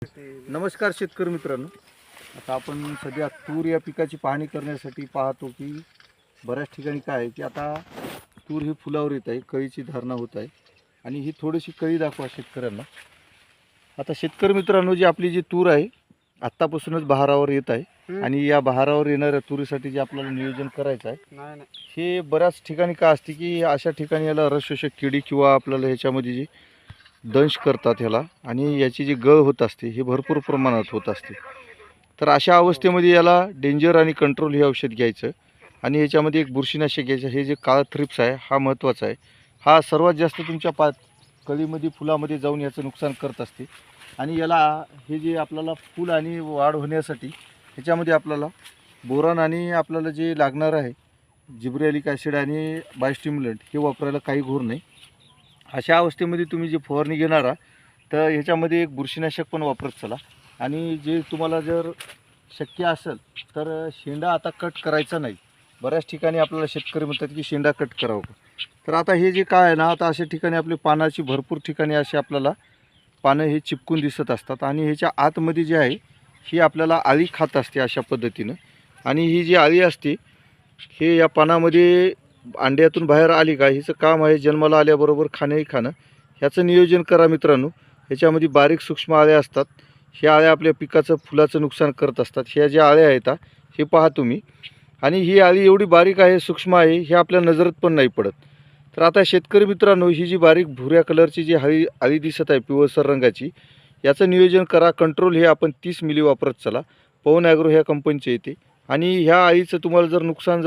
नमस्कार शेतकरी मित्रांनो, आता आपण सध्या तूर या पिकाची पाहणी करण्यासाठी पाहतो की बऱ्याच ठिकाणी काय आहे की आता तूर ही फुलावर येत आहे, कळीची धारणा होत आहे आणि ही थोडीशी कळी दाखवा शेतकऱ्यांना. आता शेतकरी मित्रांनो, जी आपली जी तूर आहे आत्तापासूनच बहारावर येत आहे आणि या बहारावर येणाऱ्या तुरीसाठी जे आपल्याला नियोजन करायचं आहे हे बऱ्याच ठिकाणी काय असते की अशा ठिकाणी याला रसशोषक किडी किंवा आपल्याला ह्याच्यामध्ये जी दंश करतात ह्याला आणि याची जी गळ होत असते ही भरपूर प्रमाणात होत असते. तर अशा अवस्थेमध्ये याला डेंजर आणि कंट्रोल हे औषध घ्यायचं आणि याच्यामध्ये एक बुरशीनाशक घ्यायचं. हे जे काळा थ्रिप्स आहे हा महत्त्वाचा आहे. हा सर्वात जास्त तुमच्या कळीमध्ये फुलामध्ये जाऊन याचं नुकसान करत असते आणि याला हे जे आपल्याला फूल आणि वाढ होण्यासाठी ह्याच्यामध्ये आपल्याला बोरान आणि आपल्याला जे लागणार आहे जिब्रेलिक ॲसिड आणि बायोस्टिम्युलंट हे वापरायला काही घोर नाही. अशा अवस्थेमध्ये तुम्ही जे फवारणी घेणार आहात तर ह्याच्यामध्ये एक बुरशीनाशक पण वापरत चला आणि जे तुम्हाला जर शक्य असेल तर शेंडा आता कट करायचा नाही. बऱ्याच ठिकाणी आपल्याला शेतकरी म्हणतात की शेंडा कट करावं. तर आता हे जे काय आहे ना, आता अशा ठिकाणी आपली पानाची भरपूर ठिकाणी असे आपल्याला पानं हे चिपकून दिसत असतात आणि ह्याच्या आतमध्ये जे आहे ही आपल्याला आळी खात असते अशा पद्धतीनं. आणि ही जी आळी असते हे या पानामध्ये अंड्यातून बाहेर आली का हिचं काम आहे जन्माला आल्याबरोबर खाणं. ह्याचं नियोजन करा मित्रांनो. ह्याच्यामध्ये बारीक सूक्ष्म आळ्या असतात. ह्या आळ्या आपल्या पिकाचं फुलाचं नुकसान करत असतात. ह्या ज्या आळ्या आहेत हे पहा तुम्ही. आणि ही आळी एवढी बारीक आहे, सूक्ष्म आहे, हे आपल्या नजरेत पण नाही पडत. तर आता शेतकरी मित्रांनो, ही जी बारीक भुऱ्या कलरची जी आळी दिसत आहे पिवळसर रंगाची, याचं नियोजन करा. कंट्रोल हे आपण 30 मिली वापरत चला. पवन ॲग्रो ह्या कंपनीचे येते. आणि ह्या आळीचं तुम्हाला जर नुकसान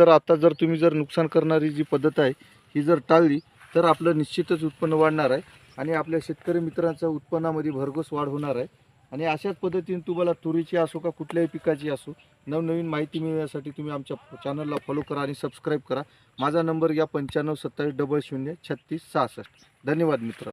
तुम्ही जर नुकसान करणारी जी पद्धत आहे ही जर टाळली तर आपलं निश्चितच उत्पन्न वाढणार आहे आणि आपल्या शेतकरी मित्रांच्या उत्पन्नामध्ये भरघोस वाढ होणार आहे. आणि अशाच पद्धतीने तुम्हाला तुरीची असो का कुठल्याही पिकाची असो नवनवीन माहिती मिळण्यासाठी तुम्ही आमच्या चॅनलला फॉलो करा आणि सबस्क्राईब करा. माझा नंबर घ्या 95 27 00 36 66. धन्यवाद मित्र.